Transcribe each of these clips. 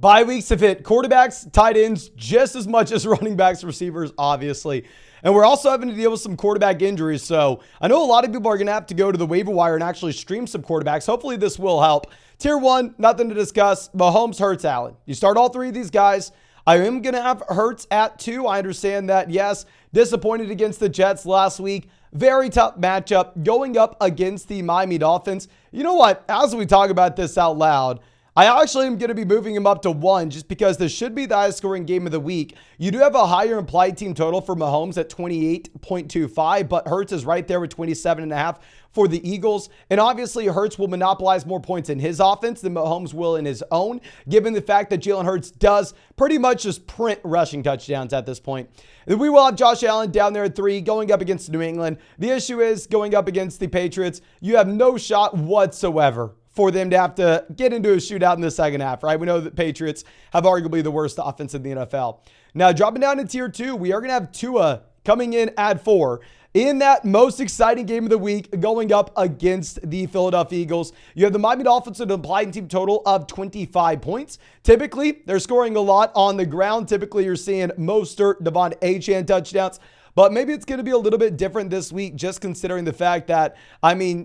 Bye weeks have hit quarterbacks, tight ends, just as much as running backs, receivers, obviously. And we're also having to deal with some quarterback injuries. So I know a lot of people are going to have to go to the waiver wire and actually stream some quarterbacks. Hopefully this will help. Tier 1, nothing to discuss. Mahomes, Hurts, Allen. You start all three of these guys. I am going to have Hurts at 2. I understand that, yes, disappointed against the Jets last week. Very tough matchup going up against the Miami Dolphins. You know what? As we talk about this out loud, I actually am going to be moving him up to 1 just because this should be the highest scoring game of the week. You do have a higher implied team total for Mahomes at 28.25, but Hurts is right there with 27.5 for the Eagles. And obviously, Hurts will monopolize more points in his offense than Mahomes will in his own, given the fact that Jalen Hurts does pretty much just print rushing touchdowns at this point. We will have Josh Allen down there at 3, going up against New England. The issue is going up against the Patriots, you have no shot whatsoever for them to have to get into a shootout in the second half, right? We know that Patriots have arguably the worst offense in the NFL. Now, dropping down to tier 2, we are going to have Tua coming in at 4. In that most exciting game of the week, going up against the Philadelphia Eagles, you have the Miami Dolphins with an implied team total of 25 points. Typically, they're scoring a lot on the ground. Typically, you're seeing Mostert, Devon Achane touchdowns. But maybe it's going to be a little bit different this week, just considering the fact that,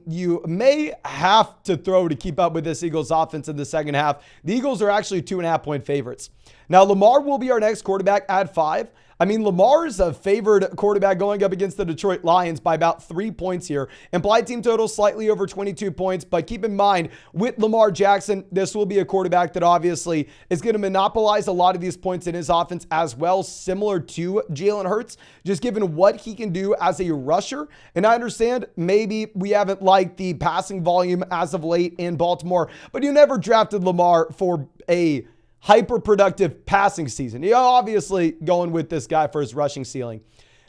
you may have to throw to keep up with this Eagles offense in the second half. The Eagles are actually 2.5-point favorites. Now, Lamar will be our next quarterback at 5. Lamar is a favored quarterback going up against the Detroit Lions by about 3 points here. Implied team total slightly over 22 points, but keep in mind, with Lamar Jackson, this will be a quarterback that obviously is going to monopolize a lot of these points in his offense as well, similar to Jalen Hurts, just given what he can do as a rusher. And I understand maybe we haven't liked the passing volume as of late in Baltimore, but you never drafted Lamar for a hyper-productive passing season. You're obviously going with this guy for his rushing ceiling.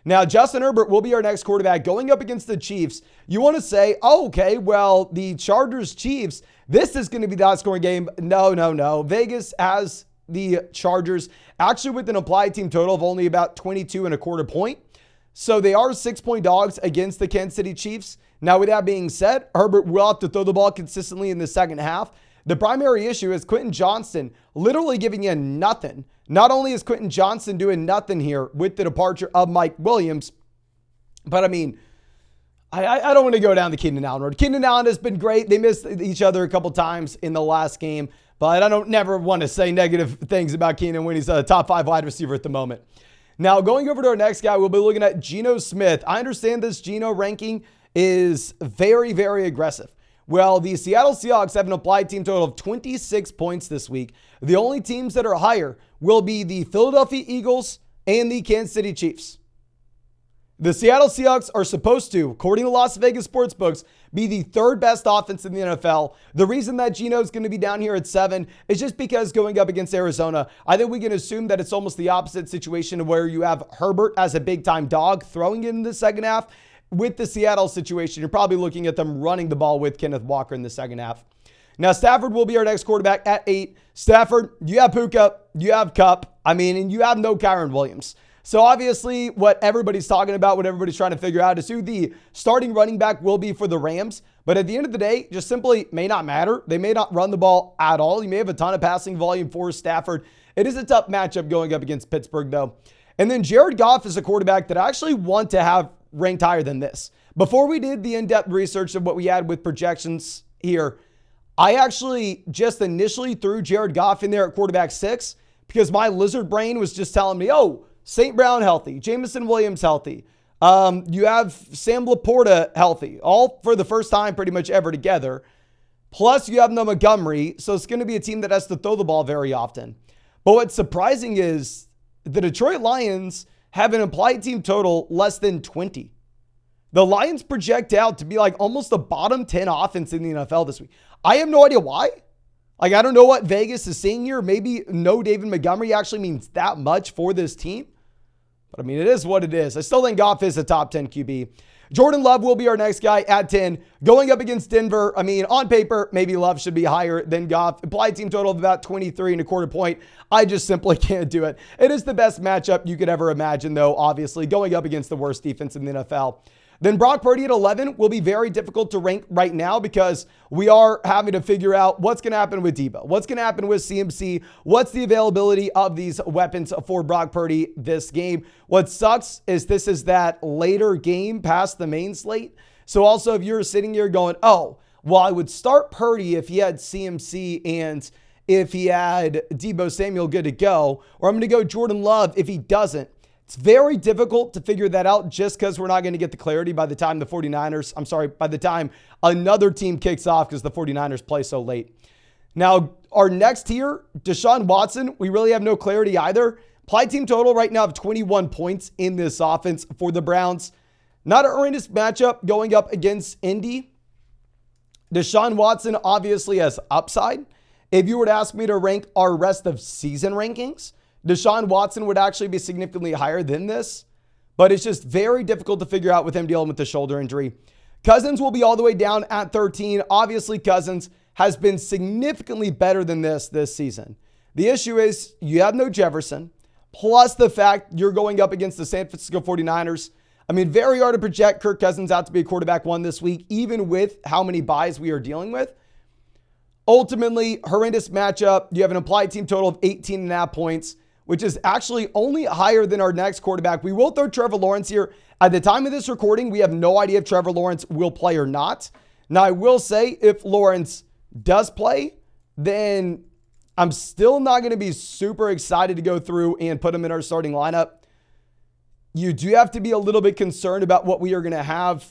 Now, Justin Herbert will be our next quarterback going up against the Chiefs. You want to say, oh, okay, well, the Chargers-Chiefs, this is going to be the high-scoring game. No. Vegas has the Chargers actually with an implied team total of only about 22.25 points. So they are 6-point dogs against the Kansas City Chiefs. Now, with that being said, Herbert will have to throw the ball consistently in the second half. The primary issue is Quentin Johnston literally giving you nothing. Not only is Quentin Johnston doing nothing here with the departure of Mike Williams, but I don't want to go down the Keenan Allen road. Keenan Allen has been great. They missed each other a couple times in the last game, but I don't never want to say negative things about Keenan when he's a top 5 wide receiver at the moment. Now, going over to our next guy, we'll be looking at Geno Smith. I understand this Geno ranking is very, very aggressive. Well, the Seattle Seahawks have an applied team total of 26 points this week. The only teams that are higher will be the Philadelphia Eagles and the Kansas City Chiefs. The Seattle Seahawks are supposed to, according to Las Vegas sportsbooks, be the 3rd best offense in the NFL. The reason that Geno is going to be down here at 7 is just because going up against Arizona, I think we can assume that it's almost the opposite situation where you have Herbert as a big-time dog throwing it in the second half. With the Seattle situation, you're probably looking at them running the ball with Kenneth Walker in the second half. Now, Stafford will be our next quarterback at 8. Stafford, you have Puka, you have Kupp, and you have no Kyron Williams. So obviously, what everybody's talking about, what everybody's trying to figure out is who the starting running back will be for the Rams. But at the end of the day, just simply may not matter. They may not run the ball at all. You may have a ton of passing volume for Stafford. It is a tough matchup going up against Pittsburgh, though. And then Jared Goff is a quarterback that I actually want to have ranked higher than this. Before we did the in-depth research of what we had with projections here, I actually just initially threw Jared Goff in there at quarterback 6 because my lizard brain was just telling me, oh, St. Brown healthy, Jameson Williams healthy. You have Sam Laporta healthy, all for the first time pretty much ever together. Plus you have no Montgomery, so it's going to be a team that has to throw the ball very often. But what's surprising is the Detroit Lions have an implied team total less than 20. The Lions project out to be like almost a bottom 10 offense in the NFL this week. I have no idea why. I don't know what Vegas is seeing here. Maybe no David Montgomery actually means that much for this team. But it is what it is. I still think Goff is a top 10 QB. Jordan Love will be our next guy at 10. Going up against Denver, on paper, maybe Love should be higher than Goff. Implied team total of about 23.25 points. I just simply can't do it. It is the best matchup you could ever imagine, though, obviously, going up against the worst defense in the NFL. then Brock Purdy at 11 will be very difficult to rank right now because we are having to figure out what's going to happen with Debo, what's going to happen with CMC, what's the availability of these weapons for Brock Purdy this game. What sucks is this is that later game past the main slate. So also if you're sitting here going, oh, well, I would start Purdy if he had CMC and if he had Debo Samuel good to go, or I'm going to go Jordan Love if he doesn't. It's very difficult to figure that out just because we're not going to get the clarity by the time by the time another team kicks off because the 49ers play so late. Now, our next tier, Deshaun Watson, we really have no clarity either. Applied team total right now of 21 points in this offense for the Browns. Not a horrendous matchup going up against Indy. Deshaun Watson obviously has upside. If you were to ask me to rank our rest of season rankings, Deshaun Watson would actually be significantly higher than this, but it's just very difficult to figure out with him dealing with the shoulder injury. Cousins will be all the way down at 13. Obviously, Cousins has been significantly better than this season. The issue is you have no Jefferson, plus the fact you're going up against the San Francisco 49ers. I mean, very hard to project Kirk Cousins out to be a quarterback one this week, even with how many buys we are dealing with. Ultimately, horrendous matchup. You have an applied team total of 18.5 points, which is actually only higher than our next quarterback. We will throw Trevor Lawrence here. At the time of this recording, we have no idea if Trevor Lawrence will play or not. Now, I will say if Lawrence does play, then I'm still not going to be super excited to go through and put him in our starting lineup. You do have to be a little bit concerned about what we are going to have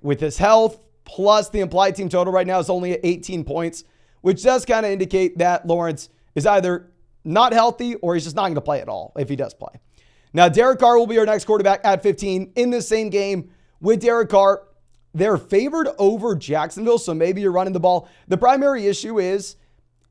with his health, plus the implied team total right now is only at 18 points, which does kind of indicate that Lawrence is either not healthy or he's just not going to play at all if he does play. Now, Derek Carr will be our next quarterback at 15 in the same game with Derek Carr. They're favored over Jacksonville, so maybe you're running the ball. The primary issue is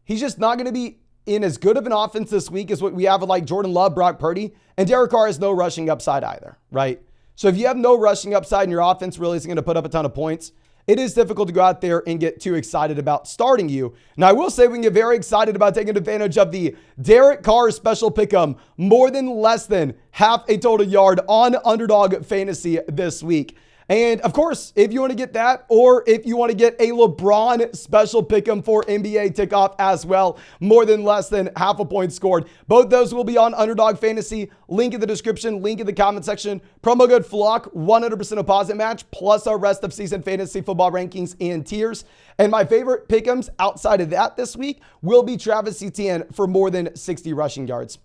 he's just not going to be in as good of an offense this week as what we have with like Jordan Love, Brock Purdy, and Derek Carr has no rushing upside either, right? So if you have no rushing upside and your offense really isn't going to put up a ton of points, it is difficult to go out there and get too excited about starting you. Now, I will say we can get very excited about taking advantage of the Derek Carr special pick'em, more than less than half a total yard on Underdog Fantasy this week. And of course, if you want to get that, or if you want to get a LeBron special pick'em for NBA kickoff as well, more than less than half a point scored. Both those will be on Underdog Fantasy. Link in the description, link in the comment section. Promo code FLOCK, 100% deposit match, plus our rest of season fantasy football rankings and tiers. And my favorite pick'ems outside of that this week will be Travis Etienne for more than 60 rushing yards.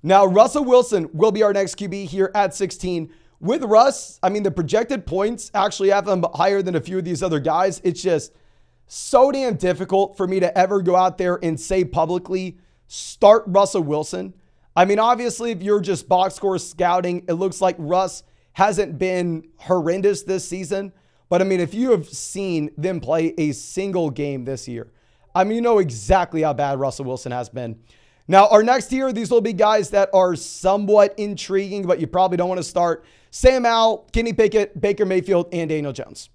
Now, Russell Wilson will be our next QB here at 16. With Russ, I mean, the projected points actually have them higher than a few of these other guys. It's just so damn difficult for me to ever go out there and say publicly, start Russell Wilson. I mean, obviously, if you're just box score scouting, it looks like Russ hasn't been horrendous this season. But I mean, if you have seen them play a single game this year, I mean, you know exactly how bad Russell Wilson has been. Now, our next tier, these will be guys that are somewhat intriguing, but you probably don't want to start. Sam Howell, Kenny Pickett, Baker Mayfield, and Daniel Jones.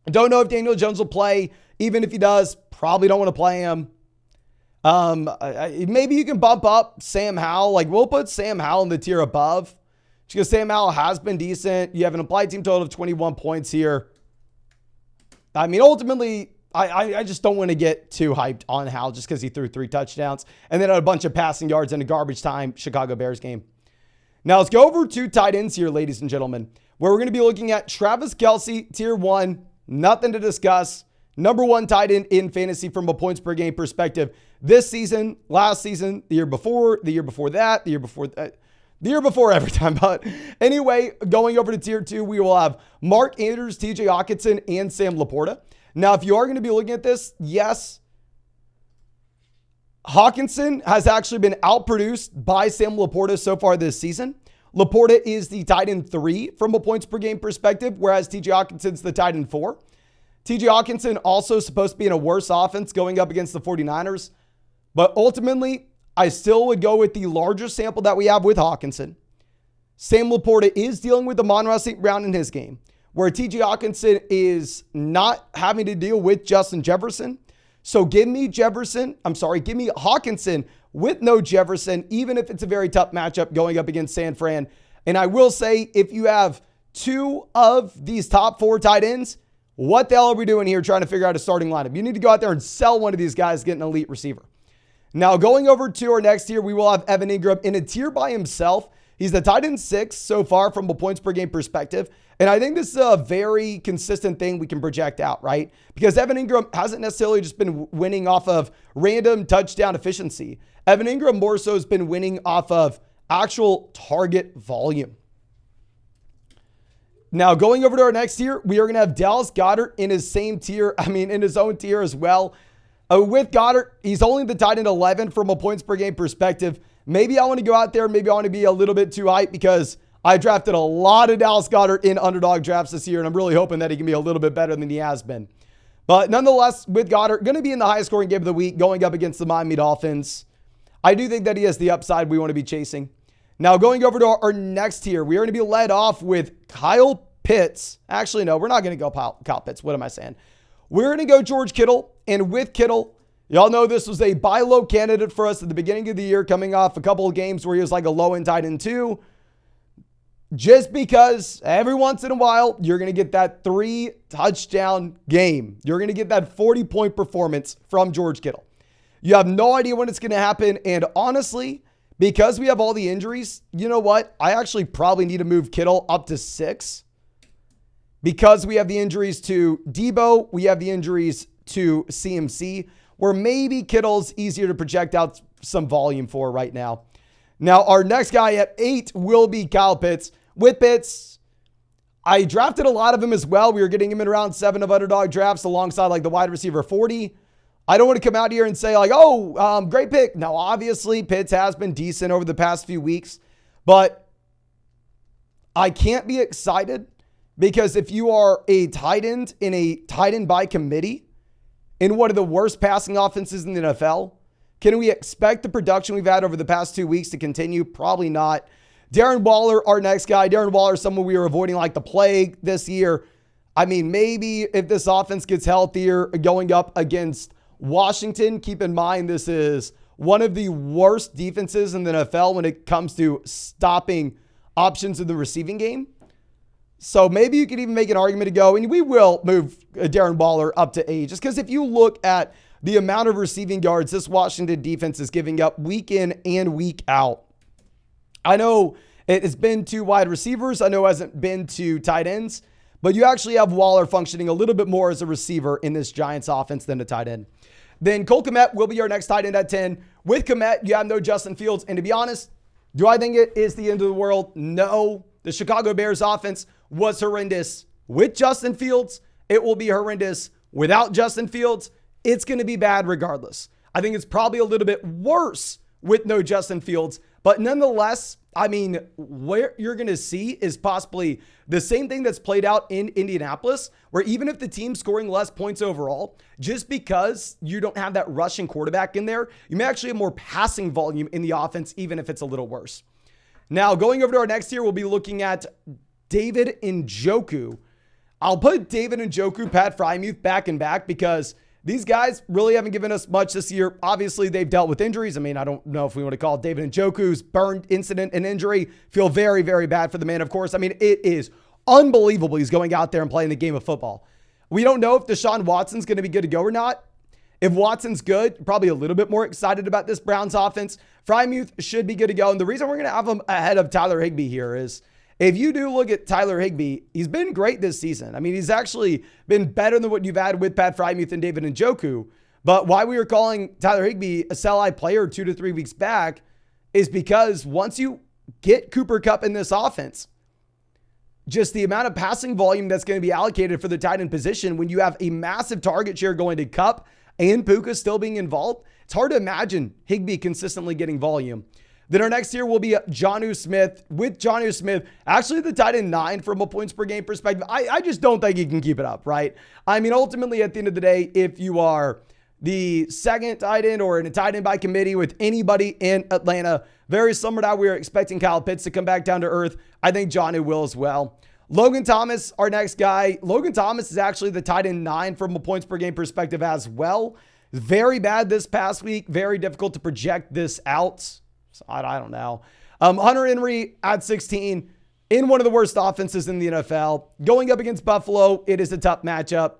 I don't know if Daniel Jones will play. Even if he does, probably don't want to play him. Maybe you can bump up Sam Howell. Like, we'll put Sam Howell in the tier above, because Sam Howell has been decent. You have an applied team total of 21 points here. I mean, ultimately, I just don't want to get too hyped on Howell just because he threw 3 touchdowns and then had a bunch of passing yards in a garbage time Chicago Bears game. Now let's go over to tight ends here, ladies and gentlemen, where we're going to be looking at Travis Kelce, tier 1, nothing to discuss. Number 1 tight end in fantasy from a points per game perspective this season, last season, the year before, the year before that, the year before that. The year before every time. But anyway, going over to tier 2, we will have Mark Andrews, TJ Hockenson, and Sam Laporta. Now, if you are going to be looking at this, yes, Hockenson has actually been outproduced by Sam Laporta so far this season. Laporta is the tight end 3 from a points per game perspective, whereas TJ Hawkinson's the tight end 4. TJ Hockenson also supposed to be in a worse offense going up against the 49ers. But ultimately, I still would go with the larger sample that we have with Hockenson. Sam Laporta is dealing with Amon-Ra St. Brown in his game, where TJ Hockenson is not having to deal with Justin Jefferson. So give me Hockenson with no Jefferson, even if it's a very tough matchup going up against San Fran. And I will say, if you have 2 of these top 4 tight ends, what the hell are we doing here trying to figure out a starting lineup? You need to go out there and sell one of these guys, get an elite receiver. Now, going over to our next tier, we will have Evan Ingram in a tier by himself. He's the tight end 6 so far from a points per game perspective. And I think this is a very consistent thing we can project out, right? Because Evan Ingram hasn't necessarily just been winning off of random touchdown efficiency. Evan Ingram more so has been winning off of actual target volume. Now, going over to our next tier, we are going to have Dallas Goedert in his same tier. In his own tier as well. With Goddard, he's only the tight end 11 from a points per game perspective. Maybe I want to go out there. Maybe I want to be a little bit too hype because I drafted a lot of Dallas Goedert in underdog drafts this year, and I'm really hoping that he can be a little bit better than he has been. But nonetheless, with Goddard, going to be in the highest scoring game of the week going up against the Miami Dolphins. I do think that he has the upside we want to be chasing. Now, going over to our next tier, we are going to be led off with Kyle Pitts. Actually, no, we're not going to go Kyle Pitts. What am I saying? We're going to go George Kittle. And with Kittle, y'all know this was a buy low candidate for us at the beginning of the year, coming off a couple of games where he was like a low end tight end 2. Just because every once in a while, you're going to get that 3 touchdown game. You're going to get that 40-point performance from George Kittle. You have no idea when it's going to happen. And honestly, because we have all the injuries, you know what? I actually probably need to move Kittle up to 6. Because we have the injuries to Debo, we have the injuries to CMC, where maybe Kittle's easier to project out some volume for right now. Now, our next guy at 8 will be Kyle Pitts. With Pitts, I drafted a lot of him as well. We were getting him in around 7 of underdog drafts alongside like the wide receiver 40. I don't want to come out here and say like, great pick. Now, obviously, Pitts has been decent over the past few weeks, but I can't be excited because if you are a tight end in a tight end by committee in one of the worst passing offenses in the NFL, can we expect the production we've had over the past 2 weeks to continue? Probably not. Darren Waller, our next guy. Darren Waller is someone we were avoiding like the plague this year. Maybe if this offense gets healthier going up against Washington, keep in mind this is one of the worst defenses in the NFL when it comes to stopping options in the receiving game. So maybe you could even make an argument to go, and we will move Darren Waller up to 8, just because if you look at the amount of receiving yards this Washington defense is giving up week in and week out. I know it has been to wide receivers. I know it hasn't been to tight ends, but you actually have Waller functioning a little bit more as a receiver in this Giants offense than a tight end. Then Cole Kmet will be our next tight end at 10. With Kmet, you have no Justin Fields. And to be honest, do I think it is the end of the world? No. The Chicago Bears offense was horrendous with Justin Fields. It will be horrendous without Justin Fields. It's going to be bad regardless. I think it's probably a little bit worse with no Justin Fields. But nonetheless, where you're going to see is possibly the same thing that's played out in Indianapolis, where even if the team's scoring less points overall, just because you don't have that rushing quarterback in there, you may actually have more passing volume in the offense, even if it's a little worse. Now, going over to our next tier, we'll be looking at David Njoku. I'll put David Njoku, Pat Freiermuth back and back because these guys really haven't given us much this year. Obviously, they've dealt with injuries. I don't know if we want to call David Njoku's burn incident an injury. Feel very, very bad for the man, of course. It is unbelievable he's going out there and playing the game of football. We don't know if Deshaun Watson's going to be good to go or not. If Watson's good, probably a little bit more excited about this Browns offense. Freiermuth should be good to go. And the reason we're going to have him ahead of Tyler Higbee here is if you do look at Tyler Higbee, he's been great this season. He's actually been better than what you've had with Pat Freiermuth and David Njoku. But why we were calling Tyler Higbee a sell-high player 2 to 3 weeks back is because once you get Cooper Kupp in this offense, just the amount of passing volume that's going to be allocated for the tight end position when you have a massive target share going to Kupp and Puka still being involved, it's hard to imagine Higbee consistently getting volume. Then our next tier will be Jonnu Smith. With Jonnu Smith, actually the tight end 9 from a points per game perspective. I just don't think he can keep it up, right? Ultimately, at the end of the day, if you are the second tight end or in a tight end by committee with anybody in Atlanta, very similar to how we were expecting Kyle Pitts to come back down to earth, I think Jonnu will as well. Logan Thomas, our next guy. Logan Thomas is actually the tight end 9 from a points per game perspective as well. Very bad this past week. Very difficult to project this out. So I don't know. Hunter Henry at 16. in one of the worst offenses in the NFL. Going up against Buffalo, it is a tough matchup.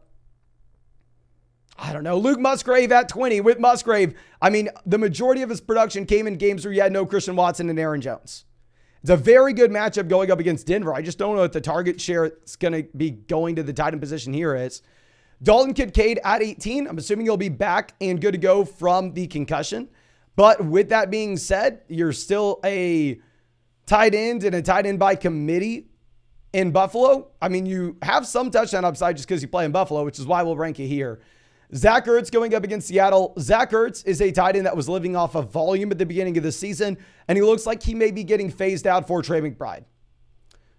I don't know. Luke Musgrave at 20. With Musgrave, I mean, the majority of his production came in games where you had no Christian Watson and Aaron Jones. It's a very good matchup going up against Denver. I just don't know what the target share is going to be going to the tight end position here is. Dalton Kincaid at 18. I'm assuming he'll be back and good to go from the concussion. But with that being said, you're still a tight end and a tight end by committee in Buffalo. I mean, you have some touchdown upside just because you play in Buffalo, which is why we'll rank you here. Zach Ertz going up against Seattle. Zach Ertz is a tight end that was living off of volume at the beginning of the season, and he looks like he may be getting phased out for Trey McBride.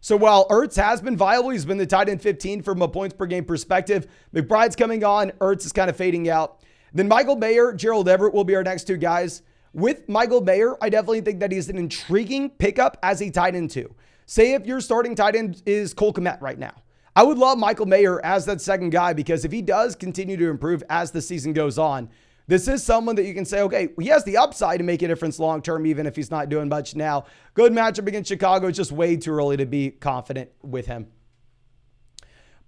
So while Ertz has been viable, he's been the tight end 15 from a points per game perspective. McBride's coming on. Ertz is kind of fading out. Then Michael Mayer, Gerald Everett will be our next two guys. With Michael Mayer, I definitely think that he's an intriguing pickup as a tight end too. Say if your starting tight end is Cole Kmet right now. I would love Michael Mayer as that second guy because if he does continue to improve as the season goes on, this is someone that you can say, okay, he has the upside to make a difference long-term, even if he's not doing much now. Good matchup against Chicago. It's just way too early to be confident with him.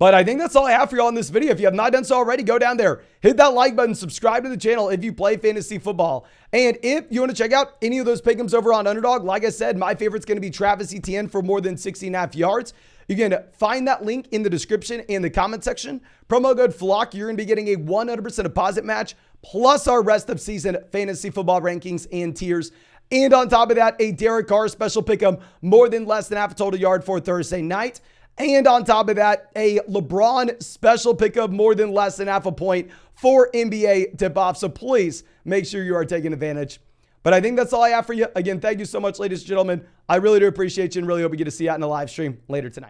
But I think that's all I have for you all in this video. If you have not done so already, go down there, hit that like button, subscribe to the channel if you play fantasy football. And if you want to check out any of those pick'ems over on Underdog, like I said, my favorite's going to be Travis Etienne for more than 60.5 yards. You can find that link in the description and the comment section. Promo code FLOCK, you're going to be getting a 100% deposit match, plus our rest of season fantasy football rankings and tiers. And on top of that, a Derek Carr special pick'em, more than less than half a total yard for Thursday night. And on top of that, a LeBron special pickup, more than less than half a point for NBA tip-off. So please make sure you are taking advantage. But I think that's all I have for you. Again, thank you so much, ladies and gentlemen. I really do appreciate you and really hope we get to see you out in the live stream later tonight.